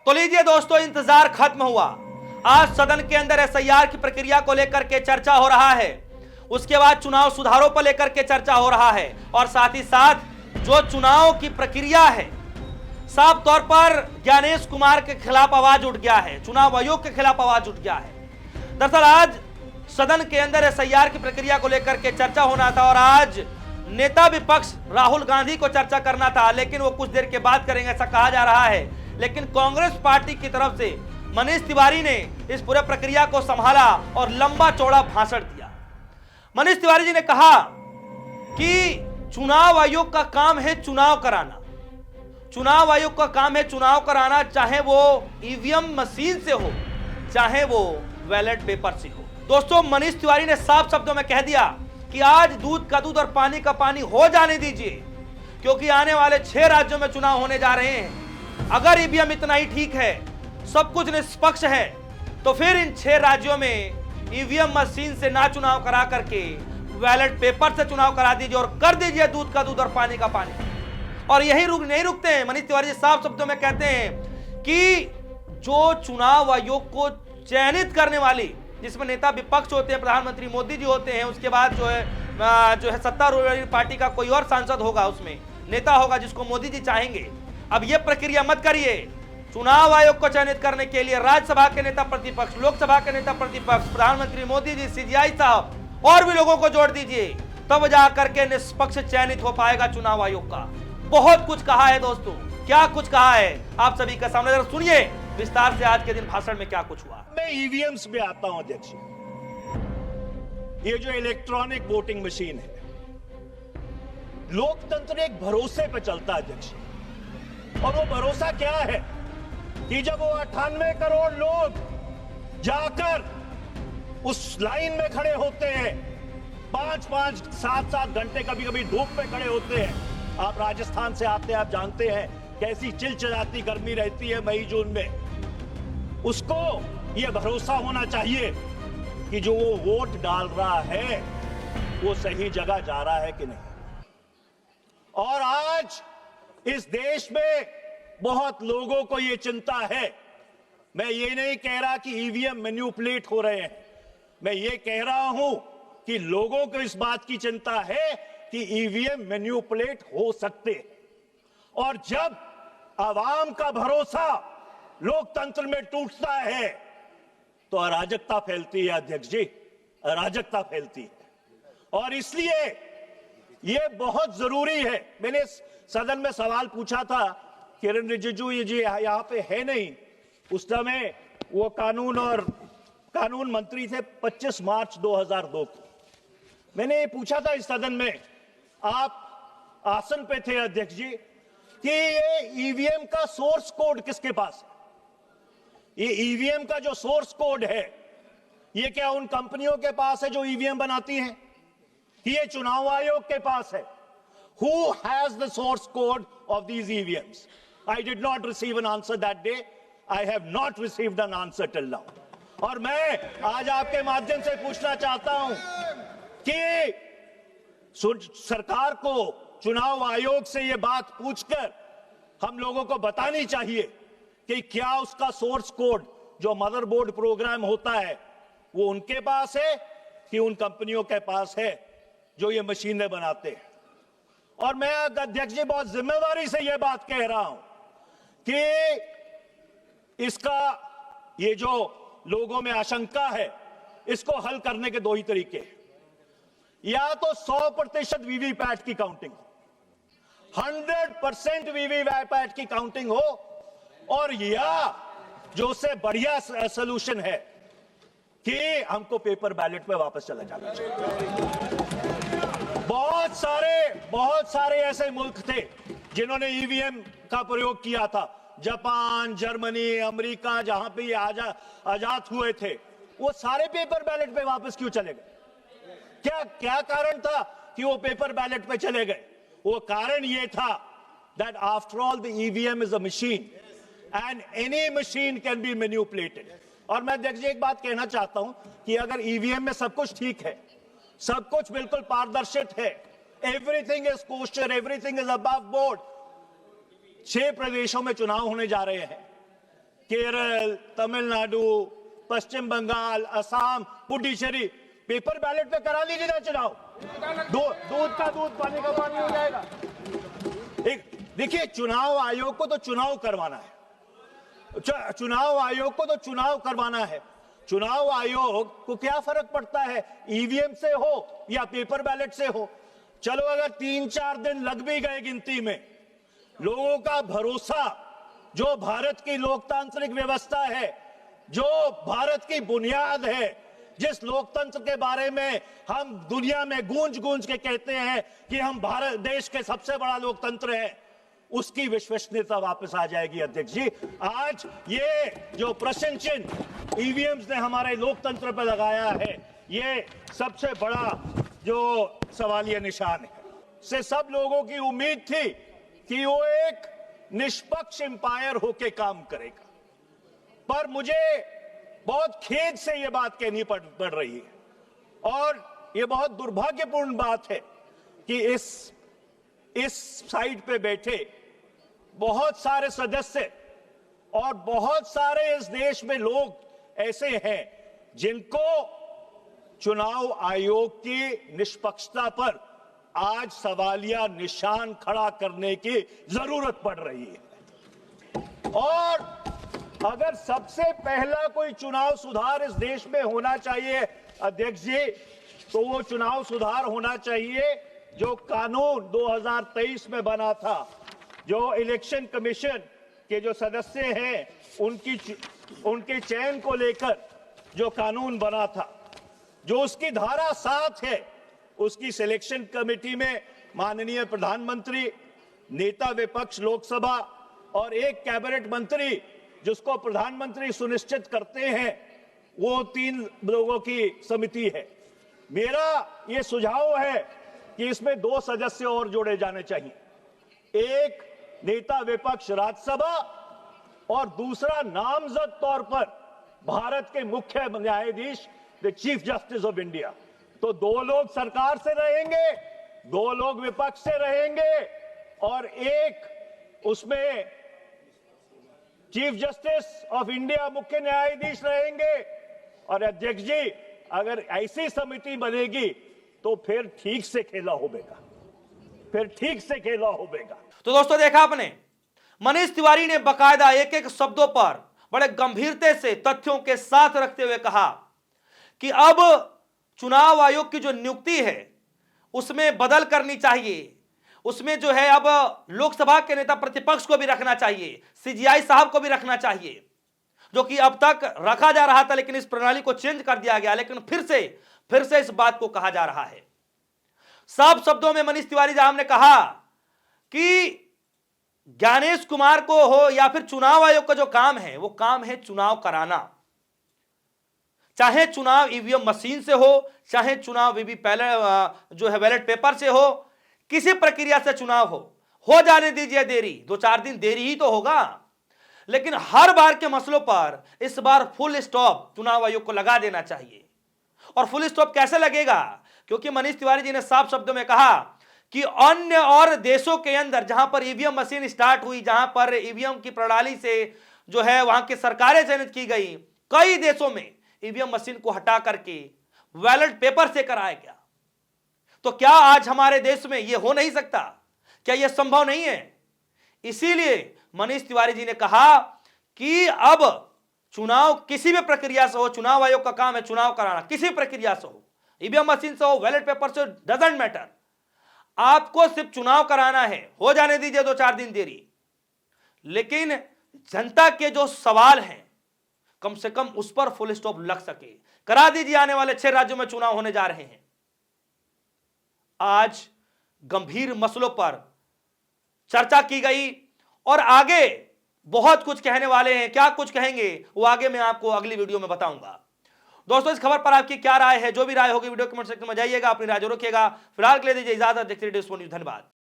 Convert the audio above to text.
तो लीजिए दोस्तों, इंतजार खत्म हुआ। आज सदन के अंदर एसआईआर की प्रक्रिया को लेकर के चर्चा हो रहा है, उसके बाद चुनाव सुधारों पर लेकर के चर्चा हो रहा है, और साथ ही साथ जो चुनाव की प्रक्रिया है, साफ तौर पर ज्ञानेश कुमार के खिलाफ आवाज उठ गया है, चुनाव आयोग के खिलाफ आवाज उठ गया है। दरअसल आज सदन के अंदर एसआईआर की प्रक्रिया को लेकर के चर्चा होना था और आज नेता विपक्ष राहुल गांधी को चर्चा करना था, लेकिन वो कुछ देर के बाद करेंगे ऐसा कहा जा रहा है। लेकिन कांग्रेस पार्टी की तरफ से मनीष तिवारी ने इस पूरे प्रक्रिया को संभाला और लंबा चौड़ा भाषण दिया। मनीष तिवारी जी ने कहा कि चुनाव आयोग का काम है चुनाव कराना, चुनाव आयोग का काम है चुनाव कराना, चाहे वो ईवीएम मशीन से हो चाहे वो बैलेट पेपर से हो। दोस्तों, मनीष तिवारी ने साफ शब्दों में कह दिया कि आज दूध का दूध और पानी का पानी हो जाने दीजिए, क्योंकि आने वाले 6 राज्यों में चुनाव होने जा रहे हैं। अगर ईवीएम इतना ही ठीक है, सब कुछ निष्पक्ष है, तो फिर इन 6 राज्यों में ईवीएम मशीन से ना चुनाव करा करके बैलेट पेपर से चुनाव करा दीजिए और कर दीजिए दूध का दूध और पानी का पानी। और यही नहीं रुकते हैं। मनीष तिवारी जी साफ शब्दों में कहते हैं कि जो चुनाव आयोग को चयनित करने वाली, जिसमें नेता विपक्ष होते हैं, प्रधानमंत्री मोदी जी होते हैं, उसके बाद जो है सत्तारूढ़ पार्टी का कोई और सांसद होगा, उसमें नेता होगा जिसको मोदी जी चाहेंगे। अब ये प्रक्रिया मत करिए। चुनाव आयोग को चयनित करने के लिए राज्यसभा के नेता प्रतिपक्ष, लोकसभा के नेता प्रतिपक्ष, प्रधानमंत्री मोदी जी, सीजीआई साहब और भी लोगों को जोड़ दीजिए, तब जाकर के निष्पक्ष चयनित हो पाएगा चुनाव आयोग का। बहुत कुछ कहा है दोस्तों, क्या कुछ कहा है आप सभी का सामने, जरा सुनिए विस्तार से आज के दिन भाषण में क्या कुछ हुआ। मैं ईवीएम्स में आता हूं अध्यक्ष। ये जो इलेक्ट्रॉनिक वोटिंग मशीन है, लोकतंत्र एक भरोसे पे चलता है अध्यक्ष, और वो भरोसा क्या है कि जब वो 98 करोड़ लोग जाकर उस लाइन में खड़े होते हैं, 5-5, 7-7 घंटे, कभी कभी धूप में खड़े होते हैं। आप राजस्थान से आते हैं, आप जानते हैं कैसी चिलचिलाती गर्मी रहती है मई जून में। उसको ये भरोसा होना चाहिए कि जो वो वोट डाल रहा है वो सही जगह जा रहा है कि नहीं। और आज इस देश में बहुत लोगों को ये चिंता है। मैं ये नहीं कह रहा कि ईवीएम मैनिपुलेट हो रहे हैं, मैं ये कह रहा हूं कि लोगों को इस बात की चिंता है कि ईवीएम मैनिपुलेट हो सकते। और जब आवाम का भरोसा लोकतंत्र में टूटता है तो अराजकता फैलती है अध्यक्ष जी, अराजकता फैलती है। और इसलिए यह बहुत जरूरी है। मैंने सदन में सवाल पूछा था, किरण रिजिजू जी यहां पे है नहीं, उस समय वो कानून मंत्री थे 25 मार्च 2002 को। मैंने ये पूछा था इस सदन में, आप आसन पे थे अध्यक्ष जी, कि ये ईवीएम का सोर्स कोड किसके पास है? ये ईवीएम का जो सोर्स कोड है, ये क्या उन कंपनियों के पास है जो ईवीएम बनाती हैं, ये चुनाव आयोग के पास है? Who has the source code of these EVMs? I did not receive an answer that day. I have not received an answer till now. और मैं आज आपके माध्यम से पूछना चाहता हूं कि सरकार को चुनाव आयोग से यह बात पूछकर हम लोगों को बतानी चाहिए कि क्या उसका सोर्स कोड जो मदरबोर्ड प्रोग्राम होता है वो उनके पास है कि उन कंपनियों के पास है जो ये मशीनें बनाते हैं। और मैं अध्यक्ष जी बहुत जिम्मेदारी से यह बात कह रहा हूं कि इसका ये जो लोगों में आशंका है, इसको हल करने के 2 ही तरीके हैं। या तो 100% वीवीपैट की काउंटिंग, 100% वीवीपैट की काउंटिंग हो, और या जो उससे बढ़िया सोल्यूशन है कि हमको पेपर बैलेट पे वापस चला जाना चाहिए। बहुत सारे ऐसे मुल्क थे जिन्होंने ईवीएम का प्रयोग किया था, जापान, जर्मनी, अमेरिका, जहां पे ये आजाद हुए थे, वो सारे पेपर बैलेट पे वापस क्यों चले गए? क्या कारण था कि वो पेपर बैलेट पे चले गए? वो कारण ये था that after all the EVM is a machine and any machine can be manipulated। और मैं अध्यक्ष जी एक बात कहना चाहता हूं कि अगर ईवीएम में सब कुछ ठीक है, सब कुछ बिल्कुल पारदर्शित है, everything is coaster, everything is above board, 6 प्रदेशों में चुनाव होने जा रहे हैं, केरल, तमिलनाडु, पश्चिम बंगाल, असम, पुडुचेरी पेपर बैलेट पे करा लीजिए ना चुनाव। दूध का दूध, पानी का पानी हो जाएगा। देखिए, चुनाव आयोग को तो चुनाव करवाना है, चुनाव आयोग को तो चुनाव करवाना है। चुनाव आयोग को क्या फर्क पड़ता है ईवीएम से हो या पेपर बैलेट से हो। चलो, अगर 3-4 दिन लग भी गए गिनती में, लोगों का भरोसा, जो भारत की लोकतांत्रिक व्यवस्था है, जो भारत की बुनियाद है, जिस लोकतंत्र के बारे में हम दुनिया में गूंज गूंज के कहते हैं कि हम भारत देश के सबसे बड़ा लोकतंत्र है, उसकी विश्वसनीयता वापस आ जाएगी। अध्यक्ष जी, आज ये जो प्रश्न चिन्ह ईवीएम्स ने हमारे लोकतंत्र पर लगाया है, ये सबसे बड़ा जो सवालिया निशान है। से सब लोगों की उम्मीद थी कि वो एक निष्पक्ष एम्पायर होकर काम करेगा, पर मुझे बहुत खेद से यह बात कहनी पड़ रही है और यह बहुत दुर्भाग्यपूर्ण बात है कि इस साइड पे बैठे बहुत सारे सदस्य और बहुत सारे इस देश में लोग ऐसे हैं जिनको चुनाव आयोग की निष्पक्षता पर आज सवालिया निशान खड़ा करने की जरूरत पड़ रही है। और अगर सबसे पहला कोई चुनाव सुधार इस देश में होना चाहिए अध्यक्ष जी, तो वो चुनाव सुधार होना चाहिए जो कानून 2023 में बना था, जो इलेक्शन कमीशन के जो सदस्य हैं उनके चयन को लेकर जो कानून बना था, जो उसकी धारा 7 है, उसकी सिलेक्शन कमेटी में माननीय प्रधानमंत्री, नेता विपक्ष लोकसभा और एक कैबिनेट मंत्री जिसको प्रधानमंत्री सुनिश्चित करते हैं, वो 3 लोगों की समिति है। मेरा ये सुझाव है कि इसमें 2 सदस्य और जोड़े जाने चाहिए, एक नेता विपक्ष राज्यसभा और दूसरा नामजद तौर पर भारत के मुख्य न्यायाधीश, the chief justice of India. तो 2 लोग सरकार से रहेंगे, 2 लोग विपक्ष से रहेंगे और एक उसमें चीफ जस्टिस ऑफ इंडिया मुख्य न्यायाधीश रहेंगे। और अध्यक्ष जी, अगर ऐसी समिति बनेगी तो फिर ठीक से खेला होगा, फिर ठीक से खेला होगा। तो दोस्तों, देखा आपने, मनीष तिवारी ने बकायदा एक एक शब्दों पर बड़े गंभीरता से तथ्यों के साथ रखते हुए कहा कि अब चुनाव आयोग की जो नियुक्ति है उसमें बदल करनी चाहिए, उसमें जो है अब लोकसभा के नेता प्रतिपक्ष को भी रखना चाहिए, सीजीआई साहब को भी रखना चाहिए, जो कि अब तक रखा जा रहा था लेकिन इस प्रणाली को चेंज कर दिया गया, लेकिन फिर से इस बात को कहा जा रहा है। साफ शब्दों में मनीष तिवारी साहब ने कहा कि ज्ञानेश कुमार को हो या फिर चुनाव आयोग का जो काम है वो काम है चुनाव कराना, चाहे चुनाव ईवीएम मशीन से हो, चाहे चुनाव जो है बैलेट पेपर से हो, किसी प्रक्रिया से चुनाव हो जाने दीजिए देरी, 2-4 दिन देरी ही तो होगा, लेकिन हर बार के मसलों पर इस बार फुल स्टॉप चुनाव आयोग को लगा देना चाहिए। और फुल स्टॉप कैसे लगेगा? क्योंकि मनीष तिवारी जी ने साफ शब्दों में कहा कि अन्य और देशों के अंदर जहां पर ईवीएम मशीन स्टार्ट हुई, जहां पर ईवीएम की प्रणाली से जो है वहां की सरकारें चयनित की गई, कई देशों में ईवीएम मशीन को हटा करके बैलेट पेपर से कराया गया। तो क्या आज हमारे देश में यह हो नहीं सकता? क्या यह संभव नहीं है? इसीलिए मनीष तिवारी जी ने कहा कि अब चुनाव किसी भी प्रक्रिया से हो, चुनाव आयोग का काम है चुनाव कराना, किसी प्रक्रिया से हो, ईवीएम मशीन से हो, बैलेट पेपर से, डजंट मैटर, आपको सिर्फ चुनाव कराना है। हो जाने दीजिए 2-4 दिन देरी, लेकिन जनता के जो सवाल हैं कम से कम उस पर फुल स्टॉप लग सके, करा दीजिए। आने वाले 6 राज्यों में चुनाव होने जा रहे हैं। आज गंभीर मसलों पर चर्चा की गई और आगे बहुत कुछ कहने वाले हैं। क्या कुछ कहेंगे वो आगे मैं आपको अगली वीडियो में बताऊंगा। दोस्तों, इस खबर पर आपकी क्या राय है? जो भी राय होगी वीडियो कमेंट सेक्शन में जाइएगा, अपनी राय जरूर रखिएगा। फिलहाल के लिए दीजिए इजाजत। देखते रहिए न्यूज़। धन्यवाद।